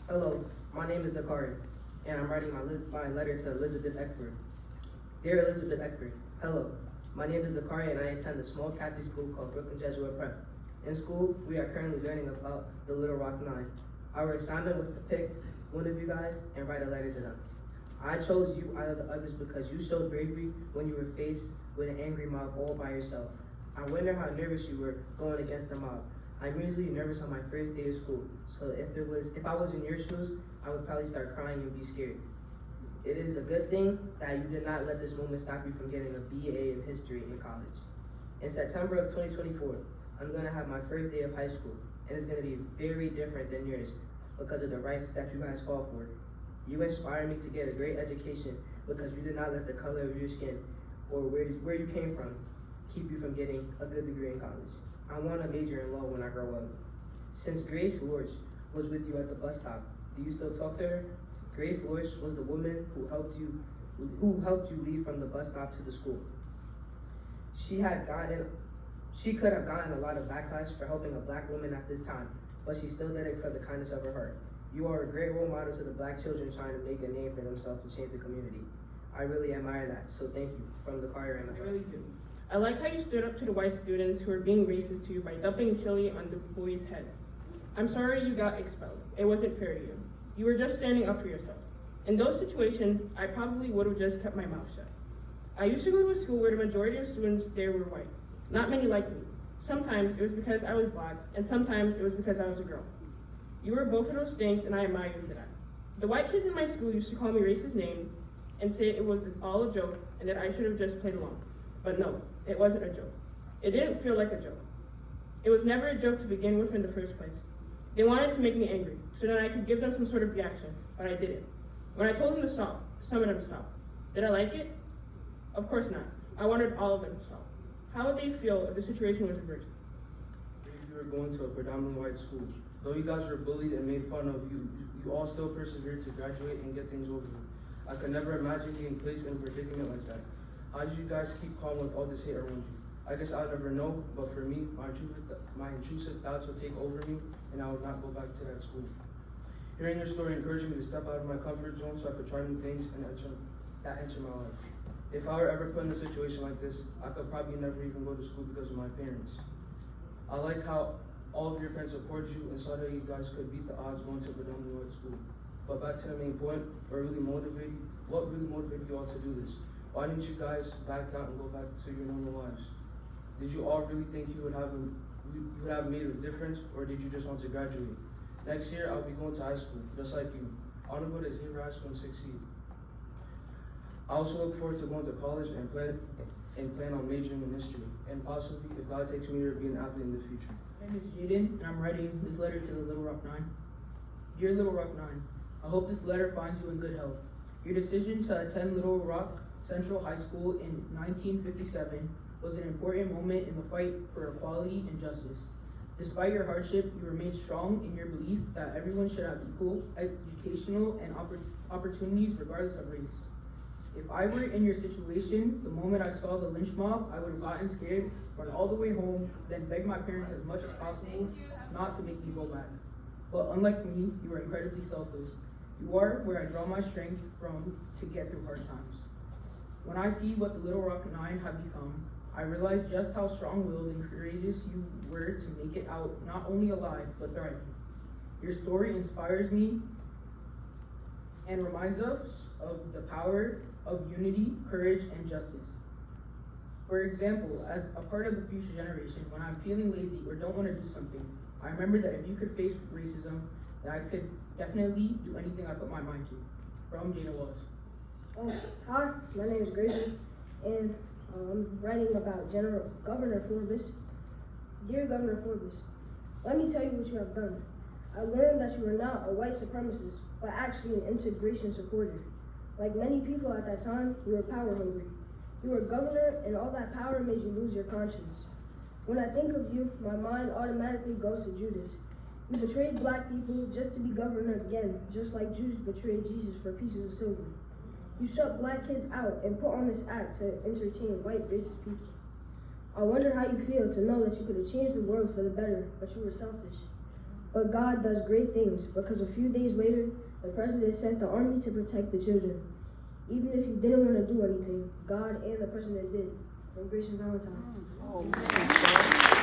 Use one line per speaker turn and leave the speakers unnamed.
Hello, my name is Dakari, and I'm writing my letter to Elizabeth Eckford. Dear Elizabeth Eckford, hello, my name is Dakari and I attend a small Catholic school called Brooklyn Jesuit Prep. In school, we are currently learning about the Little Rock Nine. Our assignment was to pick one of you guys and write a letter to them. I chose you out of the others because you showed bravery when you were faced with an angry mob all by yourself. I wonder how nervous you were going against the mob. I'm usually nervous on my first day of school, so if I was in your shoes, I would probably start crying and be scared. It is a good thing that you did not let this moment stop you from getting a BA in history in college. In September of 2024, I'm going to have my first day of high school, and it's going to be very different than yours because of the rights that you guys fought for. You inspired me to get a great education because you did not let the color of your skin or where you came from keep you from getting a good degree in college. I want to major in law when I grow up. Since Grace Lorch was with you at the bus stop, do you still talk to her? Grace Lorch was the woman who helped you leave from the bus stop to the school. She could have gotten a lot of backlash for helping a black woman at this time, but she still did it for the kindness of her heart. You are a great role model to the black children trying to make a name for themselves and change the community. I really admire that, so thank you, from the choir and the
I really do. I like how you stood up to the white students who were being racist to you by dumping chili on the boys' heads. I'm sorry you got expelled. It wasn't fair to you. You were just standing up for yourself. In those situations, I probably would have just kept my mouth shut. I used to go to a school where the majority of students there were white. Not many like me. Sometimes it was because I was black, and sometimes it was because I was a girl. You were both of those things, and I admire you for that. The white kids in my school used to call me racist names and say it was all a joke and that I should have just played along. But no, it wasn't a joke. It didn't feel like a joke. It was never a joke to begin with in the first place. They wanted to make me angry, so that I could give them some sort of reaction, but I didn't. When I told them to stop, some of them stopped. Did I like it? Of course not. I wanted all of them to stop. How would they feel if the situation was reversed?
If you were going to a predominantly white school, though you guys were bullied and made fun of, you all still persevered to graduate and get things over with. I could never imagine being placed in a predicament like that. How did you guys keep calm with all this hate around you? I guess I'll never know, but for me, my intrusive thoughts would take over me, and I would not go back to that school. Hearing your story encouraged me to step out of my comfort zone so I could try new things and enter my life. If I were ever put in a situation like this, I could probably never even go to school because of my parents. I like how all of your parents supported you and saw that you guys could beat the odds going to a predominantly white school. But back to the main point, what really motivated you all to do this? Why didn't you guys back out and go back to your normal lives? Did you all really think you would have made a difference, or did you just want to graduate? Next year, I'll be going to high school, just like you. I want to go to Xavier High School and succeed. I also look forward to going to college and plan on majoring in history, and possibly, if God takes me there, be an athlete in the future.
My name is Jaden, and I'm writing this letter to the Little Rock Nine. Dear Little Rock Nine, I hope this letter finds you in good health. Your decision to attend Little Rock Central High School in 1957 was an important moment in the fight for equality and justice. Despite your hardship, you remained strong in your belief that everyone should have equal educational and opportunities regardless of race. If I were in your situation, the moment I saw the lynch mob, I would have gotten scared, run all the way home, then beg my parents as much as possible not to make me go back. But unlike me, you are incredibly selfless. You are where I draw my strength from to get through hard times. When I see what the Little Rock Nine have become, I realize just how strong-willed and courageous you were to make it out not only alive, but thriving. Your story inspires me and reminds us of the power of unity, courage, and justice. For example, as a part of the future generation, when I'm feeling lazy or don't want to do something, I remember that if you could face racism, that I could definitely do anything I put my mind to. From Jada Wallace.
Hi, my name is Gracie, and I'm writing about Governor Forbes. Dear Governor Forbes, let me tell you what you have done. I learned that you were not a white supremacist, but actually an integration supporter. Like many people at that time, you were power hungry. You were governor, and all that power made you lose your conscience. When I think of you, my mind automatically goes to Judas. You betrayed black people just to be governor again, just like Judas betrayed Jesus for pieces of silver. You shut black kids out and put on this act to entertain white racist people. I wonder how you feel to know that you could have changed the world for the better, but you were selfish. But God does great things because a few days later, the president sent the army to protect the children. Even if you didn't want to do anything, God and the president did. From Grace and Valentine.